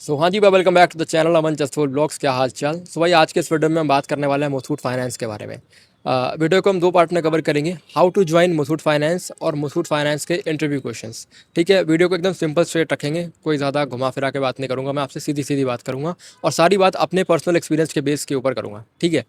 हाँ जी भाई, welcome back to the channel Aman जसफुल ब्लॉग्स। क्या हाल चाल। भाई आज के इस वीडियो में हम बात करने वाले हैं मुथूट फाइनेंस के बारे में। वीडियो को हम दो पार्ट में कवर करेंगे, how to join Muthoot Finance और मुथूट फाइनेंस के इंटरव्यू क्वेश्चंस। ठीक है, वीडियो को एकदम सिंपल स्ट्रेट रखेंगे, कोई ज़्यादा घुमा फिरा के बात नहीं करूँगा, मैं आपसे सीधी सीधी बात करूँगा और सारी बात अपने पर्सनल एक्सपीरियंस के बेस के ऊपर करूँगा। ठीक है।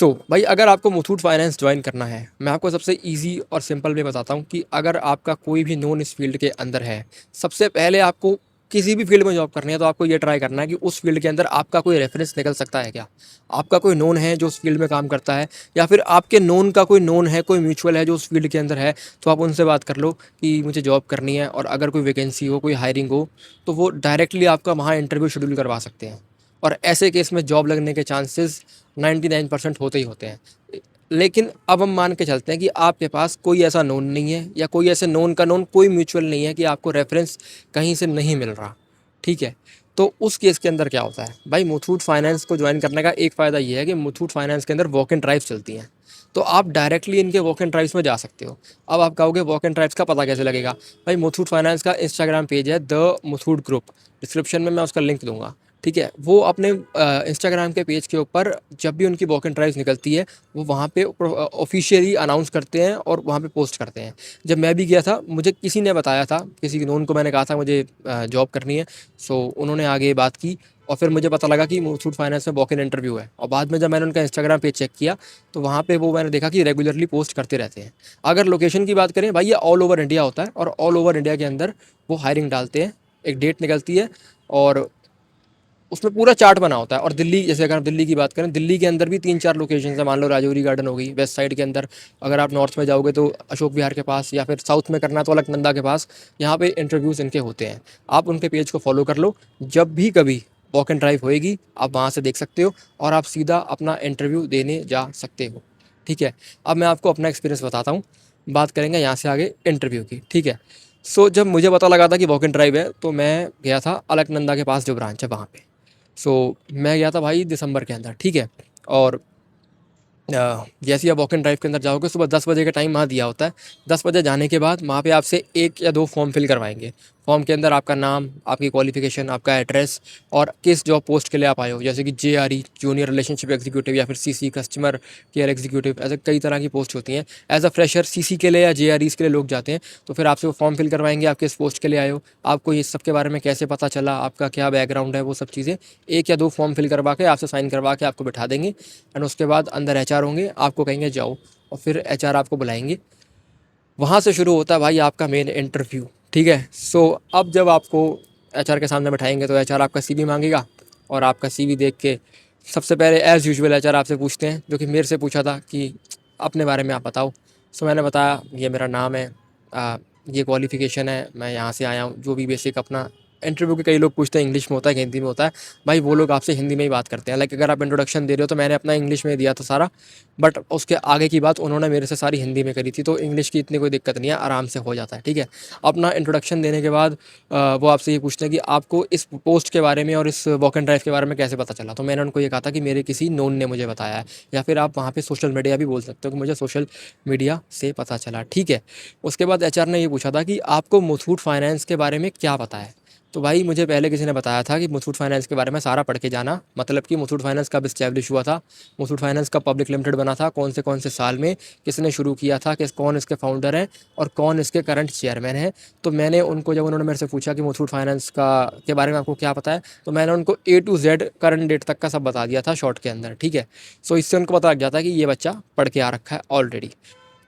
भाई अगर आपको मुथूट फाइनेंस ज्वाइन करना है, मैं आपको सबसे ईजी और सिंपल में बताता हूँ कि अगर आपका कोई भी नोन इस फील्ड के अंदर है, सबसे पहले आपको किसी भी फील्ड में जॉब करनी है तो आपको ये ट्राई करना है कि उस फील्ड के अंदर आपका कोई रेफरेंस निकल सकता है क्या। आपका कोई नोन है जो उस फील्ड में काम करता है, या फिर आपके नोन का कोई नोन है, कोई म्यूचुअल है जो उस फील्ड के अंदर है, तो आप उनसे बात कर लो कि मुझे जॉब करनी है, और अगर कोई वैकेंसी हो, कोई हायरिंग हो, तो वो डायरेक्टली आपका वहाँ इंटरव्यू शेड्यूल करवा सकते हैं। और ऐसे केस में जॉब लगने के चांसेस 99% होते ही होते हैं। लेकिन अब हम मान के चलते हैं कि आपके पास कोई ऐसा नोन नहीं है, या कोई ऐसे नोन का नोन कोई म्यूचुअल नहीं है कि आपको रेफरेंस कहीं से नहीं मिल रहा। ठीक है। तो उस केस के अंदर क्या होता है भाई, मुथूट फाइनेंस को ज्वाइन करने का एक फ़ायदा ये है कि मुथूट फाइनेंस के अंदर वॉक इन ड्राइव्स चलती हैं, तो आप डायरेक्टली इनके वॉक इन ड्राइव्स में जा सकते हो। अब आप कहोगे वॉक इन ड्राइव्स का पता कैसे लगेगा। भाई मुथूट फाइनेंस का इंस्टाग्राम पेज है द मुथूट ग्रुप, डिस्क्रिप्शन में मैं उसका लिंक दूंगा। ठीक है, वो अपने इंस्टाग्राम के पेज के ऊपर जब भी उनकी वॉक इन ड्राइव्स निकलती है, वो वहाँ पे ऑफिशियली अनाउंस करते हैं और वहाँ पे पोस्ट करते हैं। जब मैं भी गया था, मुझे किसी ने बताया था, किसी नोन को मैंने कहा था मुझे जॉब करनी है, उन्होंने आगे बात की और फिर मुझे पता लगा कि मुथूट फाइनेंस में वॉक इन इंटरव्यू है। और बाद में जब मैंने उनका इंस्टाग्राम पेज चेक किया, तो वहाँ पे वो मैंने देखा कि रेगुलरली पोस्ट करते रहते हैं। अगर लोकेशन की बात करें भाई, ये ऑल ओवर इंडिया होता है, और ऑल ओवर इंडिया के अंदर वो हायरिंग डालते हैं। एक डेट निकलती है और उसमें पूरा चार्ट बना होता है। और दिल्ली, जैसे अगर आप दिल्ली की बात करें, दिल्ली के अंदर भी 3-4 लोकेशन है। मान लो राजौरी गार्डन हो गई वेस्ट साइड के अंदर, अगर आप नॉर्थ में जाओगे तो अशोक विहार के पास, या फिर साउथ में करना तो अलकनंदा के पास। यहाँ पे इंटरव्यूज़ इनके होते हैं। आप उनके पेज को फॉलो कर लो, जब भी कभी वॉक एंड ड्राइव होएगी आप वहाँ से देख सकते हो और आप सीधा अपना इंटरव्यू देने जा सकते हो। ठीक है। अब मैं आपको अपना एक्सपीरियंस बताता हूँ, बात करेंगे यहाँ से आगे इंटरव्यू की। ठीक है। जब मुझे पता लगा था कि वॉक एंड ड्राइव है, तो मैं गया था अलकनंदा के पास जो ब्रांच है वहाँ पे। मैं गया था भाई दिसंबर के अंदर। ठीक है। और जैसे ही आप वॉक इन ड्राइव के अंदर जाओगे, सुबह 10 बजे का टाइम वहाँ दिया होता है। 10 बजे जाने के बाद वहाँ पे आपसे 1 या 2 फॉर्म फिल करवाएंगे। फॉर्म के अंदर आपका नाम, आपकी क्वालिफिकेशन, आपका एड्रेस और किस जॉब पोस्ट के लिए आप आए हो, जैसे कि JRE जूनियर रिलेशनशिप एग्जीक्यूटिव, या फिर CC कस्टमर केयर एग्जीक्यूटिव, ऐसे कई तरह की पोस्ट होती हैं। एज अ फ्रेशर CC के लिए या JREs के लिए लोग जाते हैं। तो फिर आपसे वो फॉर्म फिल करवाएंगे, आप किस पोस्ट के लिए आए हो, आपको ये सब के बारे में कैसे पता चला, आपका क्या बैकग्राउंड है, वो सब चीज़ें 1 या 2 फॉर्म फिल करवा के आपसे साइन करवा के आपको बिठा देंगे। एंड उसके बाद अंदर HR होंगे, आपको कहेंगे जाओ, और फिर HR आपको बुलाएंगे। वहाँ से शुरू होता है भाई आपका मेन इंटरव्यू। ठीक है। अब जब आपको HR के सामने बैठाएंगे, तो HR आपका CV मांगेगा, और आपका CV देख के सबसे पहले एज़ यूजुअल HR आपसे पूछते हैं, जो कि मेरे से पूछा था कि अपने बारे में आप बताओ। मैंने बताया ये मेरा नाम है, ये क्वालिफ़िकेशन है, मैं यहाँ से आया हूँ, जो भी बेसिक अपना। इंटरव्यू के कई लोग पूछते हैं इंग्लिश में होता है कि हिंदी में होता है। भाई वो लोग आपसे हिंदी में ही बात करते हैं। लाइक अगर आप इंट्रोडक्शन दे रहे हो, तो मैंने अपना इंग्लिश में दिया था सारा, बट उसके आगे की बात उन्होंने मेरे से सारी हिंदी में करी थी, तो इंग्लिश की इतनी कोई दिक्कत नहीं है, आराम से हो जाता है। ठीक है। अपना इंट्रोडक्शन देने के बाद वो आपसे ये पूछते हैं कि आपको इस पोस्ट के बारे में और इस वॉक एंड ड्राइव के बारे में कैसे पता चला। तो मैंने उनको ये कहा था कि मेरे किसी नोन ने मुझे बताया है, या फिर आप वहाँ पे सोशल मीडिया भी बोल सकते हो कि मुझे सोशल मीडिया से पता चला। ठीक है। उसके बाद HR ने ये पूछा था कि आपको मुथूट फाइनेंस के बारे में क्या पता है। तो भाई मुझे पहले किसी ने बताया था कि मुथूट फाइनेंस के बारे में सारा पढ़ के जाना, मतलब कि मुथूट फाइनेंस कब इस्टेब्लिश हुआ था, मुथूट फाइनेंस कब पब्लिक लिमिटेड बना था, कौन से साल में, किसने शुरू किया था, कौन इसके फाउंडर हैं, और कौन इसके करंट चेयरमैन हैं। तो मैंने उनको, जब उन्होंने मेरे से पूछा कि मुथूट फाइनेंस का के बारे में आपको क्या पता है, तो मैंने उनको A to Z current date तक का सब बता दिया था शॉर्ट के अंदर। ठीक है। इससे उनको पता लग जाता है कि ये बच्चा पढ़ के आ रखा है ऑलरेडी।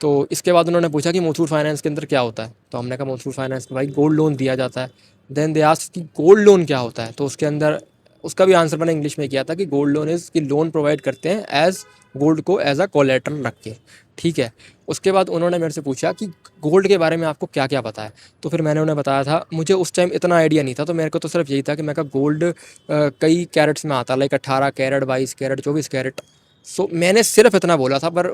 तो इसके बाद उन्होंने पूछा कि मुथूट फाइनेंस के अंदर क्या होता है। तो हमने कहा मुथूट फाइनेंस में भाई गोल्ड लोन दिया जाता है। देन दे आस्क्ड कि गोल्ड लोन क्या होता है। तो उसके अंदर उसका भी आंसर मैंने इंग्लिश में किया था कि गोल्ड लोन इज़ कि लोन प्रोवाइड करते हैं एज गोल्ड को एज अ कोलेटरल रख के। ठीक है। उसके बाद उन्होंने मेरे से पूछा कि गोल्ड के बारे में आपको क्या क्या पता है। तो फिर मैंने उन्हें बताया था, मुझे उस टाइम इतना आइडिया नहीं था, तो मेरे को तो सिर्फ यही था कि मैं का गोल्ड कई कैरेट्स में आता, लाइक 18 कैरेट, 22 कैरेट, 24 कैरेट। मैंने सिर्फ इतना बोला था, पर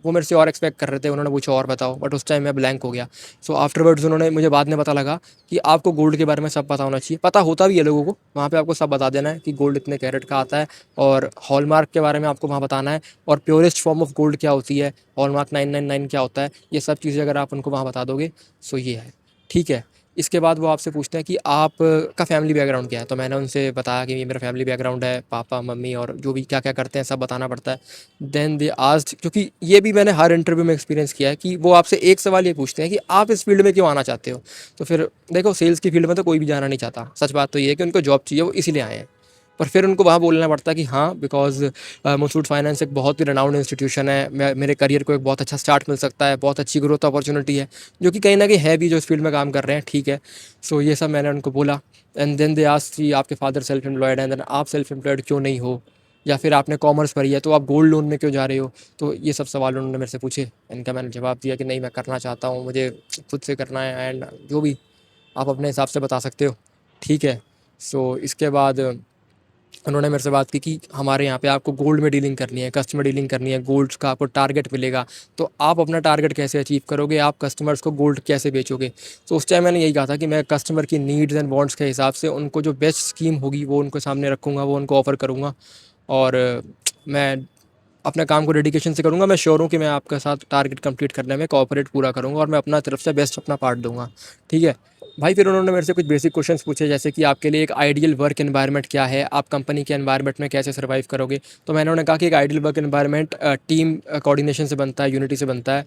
वो मेरे से और एक्सपेक्ट कर रहे थे, उन्होंने पूछा और बताओ, बट उस टाइम मैं ब्लैंक हो गया। आफ्टरवर्ड्स उन्होंने मुझे बाद में पता लगा कि आपको गोल्ड के बारे में सब पता होना चाहिए। पता होता भी है लोगों को, वहाँ पे आपको सब बता देना है कि गोल्ड इतने कैरेट का आता है, और हॉलमार्क के बारे में आपको वहाँ बताना है, और प्योरेस्ट फॉर्म ऑफ गोल्ड क्या होती है, हॉलमार्क 999 क्या होता है, ये सब चीज़ें अगर आप उनको वहाँ बता दोगे, ये है। ठीक है। इसके बाद वो आपसे पूछते हैं कि आप का फैमिली बैकग्राउंड क्या है। तो मैंने उनसे बताया कि ये मेरा फैमिली बैकग्राउंड है, पापा मम्मी और जो भी क्या क्या करते हैं सब बताना पड़ता है। देन दे आस्क्ड, क्योंकि ये भी मैंने हर इंटरव्यू में एक्सपीरियंस किया है कि वो आपसे एक सवाल ये पूछते हैं कि आप इस फील्ड में क्यों आना चाहते हो। तो फिर देखो, सेल्स की फील्ड में तो कोई भी जाना नहीं चाहता, सच बात तो ये है कि उनको जॉब चाहिए, वो इसीलिए आए हैं। पर फिर उनको वहाँ बोलना पड़ता है कि हाँ, बिकॉज़ मुथूट फाइनेंस एक बहुत ही रेनाउंड इंस्टीट्यूशन है, मैं मेरे करियर को एक बहुत अच्छा स्टार्ट मिल सकता है, बहुत अच्छी ग्रोथ अपॉर्चुनिटी है, जो कि कहीं न कहीं है भी, जो इस फील्ड में काम कर रहे हैं, ठीक है। सो ये सब मैंने उनको बोला। एंड देन दे आस्क्ड कि आपके फादर सेल्फ एम्प्लॉयड हैं, देन आप सेल्फ एम्प्लॉयड क्यों नहीं हो? या फिर आपने कॉमर्स पढ़ी है तो आप गोल्ड लोन में क्यों जा रहे हो? तो ये सब सवाल उन्होंने मेरे से पूछे। इनका मैंने जवाब दिया कि नहीं, मैं करना चाहता हूँ, मुझे खुद से करना है, एंड जो भी आप अपने हिसाब से बता सकते हो, ठीक है। सो इसके बाद उन्होंने मेरे से बात की कि हमारे यहाँ पे आपको गोल्ड में डीलिंग करनी है, कस्टमर डीलिंग करनी है, गोल्ड का आपको टारगेट मिलेगा, तो आप अपना टारगेट कैसे अचीव करोगे, आप कस्टमर्स को गोल्ड कैसे बेचोगे। तो उस टाइम मैंने यही कहा था कि मैं कस्टमर की नीड्स एंड वांट्स के हिसाब से उनको जो बेस्ट स्कीम होगी वो उनके सामने रखूँगा, वो उनको ऑफ़र करूँगा। और मैं अपने काम को डेडिकेशन से करूँगा। मैं श्योर हूँ कि मैं आपके साथ टारगेट कंप्लीट करने में कोऑपरेट पूरा करूँगा और मैं अपना तरफ से बेस्ट अपना पार्ट दूँगा, ठीक है। भाई फिर उन्होंने मेरे से कुछ बेसिक क्वेश्चंस पूछे, जैसे कि आपके लिए एक आइडियल वर्क एनवायरनमेंट क्या है, आप कंपनी के एनवायरनमेंट में कैसे सर्वाइव करोगे। तो मैंने उन्हें कहा कि एक ideal work environment team coordination से बनता है, यूनिटी से बनता है,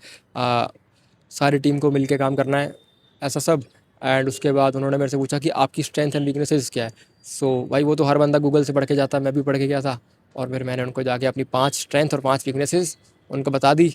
सारी टीम को मिल के काम करना है, ऐसा सब। एंड उसके बाद उन्होंने मेरे से पूछा कि आपकी स्ट्रेंथ एंड वीकनेसेस क्या है। सो भाई वो तो हर बंदा गूगल से पढ़ के जाता है, मैं भी पढ़ के गया था। और फिर मैंने उनको जाके अपनी 5 स्ट्रेंथ और 5 वीकनेसेस उनको बता दी।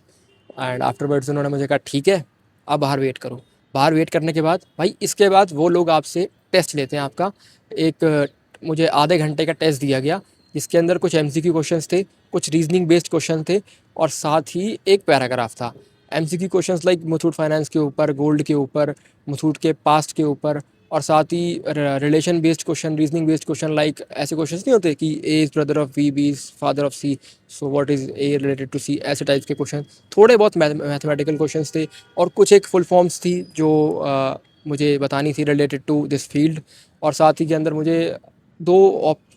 एंड आफ्टरवर्ड्स उन्होंने मुझे कहा ठीक है, अब बाहर वेट करो। बाहर वेट करने के बाद भाई इसके बाद वो लोग आपसे टेस्ट लेते हैं आपका। एक मुझे आधे घंटे का टेस्ट दिया गया, जिसके अंदर कुछ एमसीक्यू क्वेश्चंस थे, कुछ रीजनिंग बेस्ड क्वेश्चन थे, और साथ ही एक पैराग्राफ था। MCQ questions like Muthoot Finance के ऊपर, गोल्ड के ऊपर, मुथूट के पास्ट के ऊपर, और साथ ही relation based question, reasoning based question, like ऐसे क्वेश्चंस नहीं होते कि A is brother of B, B is father of C, so what is A related to C, ऐसे टाइप्स के क्वेश्चन। थोड़े बहुत मैथमेटिकल क्वेश्चंस थे, और कुछ एक फुल फॉर्म्स थी जो मुझे बतानी थी रिलेटेड टू दिस फील्ड। और साथ ही के अंदर मुझे 2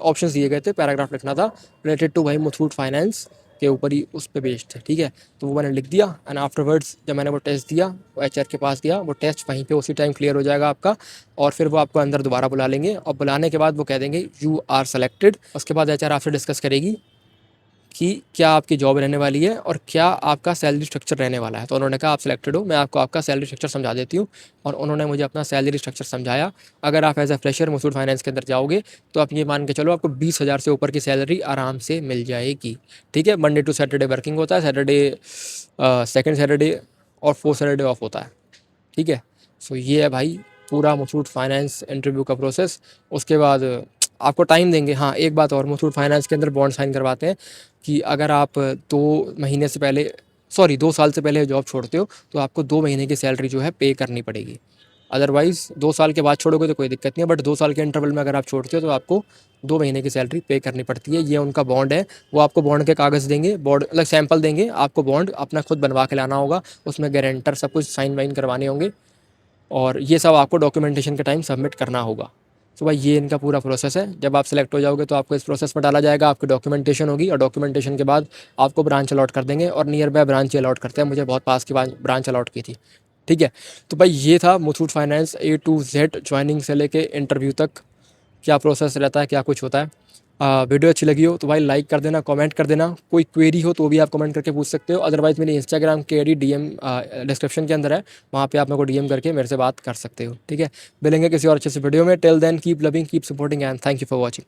ऑप्शंस दिए गए थे, पैराग्राफ लिखना था रिलेटेड टू भाई मुथूट फाइनेंस के ऊपर ही, उस पे बेस्ड थे, ठीक है। तो वो मैंने लिख दिया। एंड आफ्टरवर्ड्स जब मैंने वो टेस्ट दिया, वो एचआर के पास गया, वो टेस्ट वहीं पे उसी टाइम क्लियर हो जाएगा आपका। और फिर वो आपको अंदर दोबारा बुला लेंगे, और बुलाने के बाद वो कह देंगे यू आर सेलेक्टेड। उसके बाद एचआर आपसे डिस्कस करेगी कि क्या आपकी जॉब रहने वाली है और क्या आपका सैलरी स्ट्रक्चर रहने वाला है। तो उन्होंने कहा आप सिलेक्टेड हो, मैं आपको आपका सैलरी स्ट्रक्चर समझा देती हूँ। और उन्होंने मुझे अपना सैलरी स्ट्रक्चर समझाया। अगर आप as a fresher Muthoot Finance के अंदर जाओगे तो आप ये मान के चलो आपको 20,000 से ऊपर की सैलरी आराम से मिल जाएगी, ठीक है। मंडे टू सैटरडे वर्किंग होता है, सैटरडे सेकेंड सैटरडे और फोर्थ सैटरडे ऑफ होता है, ठीक है। सो ये है भाई पूरा मुथूट फाइनेंस इंटरव्यू का प्रोसेस। उसके बाद आपको टाइम देंगे। हाँ, एक बात और, मुथूट फाइनेंस के अंदर बॉन्ड साइन करवाते हैं कि अगर आप 2 महीने से पहले, सॉरी 2 साल से पहले जॉब छोड़ते हो तो आपको 2 महीने की सैलरी जो है पे करनी पड़ेगी। अदरवाइज़ 2 साल के बाद छोड़ोगे तो कोई दिक्कत नहीं है, बट 2 साल के इंटरवल में अगर आप छोड़ते हो तो आपको 2 महीने की सैलरी पे करनी पड़ती है। ये उनका बॉन्ड है। वो आपको बॉन्ड के कागज़ देंगे, बॉन्ड मतलब सैंपल देंगे, आपको बॉन्ड अपना खुद बनवा के लाना होगा, उसमें गारंटर सब कुछ साइन वाइन करवाने होंगे, और ये सब आपको डॉक्यूमेंटेशन के टाइम सबमिट करना होगा। तो भाई ये इनका पूरा प्रोसेस है। जब आप सेलेक्ट हो जाओगे तो आपको इस प्रोसेस में डाला जाएगा, आपकी डॉक्यूमेंटेशन होगी, और डॉक्यूमेंटेशन के बाद आपको ब्रांच अलॉट कर देंगे, और नियर बाय ब्रांच ही अलॉट करते हैं। मुझे बहुत पास की ब्रांच अलॉट की थी, ठीक है। तो भाई ये था Muthoot Finance A to Z, joining से लेके इंटरव्यू तक क्या प्रोसेस रहता है, क्या कुछ होता है। वीडियो अच्छी लगी हो तो भाई लाइक कर देना, कमेंट कर देना। कोई क्वेरी हो तो भी आप कमेंट करके पूछ सकते हो। अदरवाइज़ मेरी इंस्टाग्राम की आईडी डीएम डिस्क्रिप्शन के अंदर है, वहाँ पे आप मेरे को डीएम करके मेरे से बात कर सकते हो, ठीक है। मिलेंगे किसी और अच्छे से वीडियो में। Till then keep loving, keep supporting, and thank you for watching.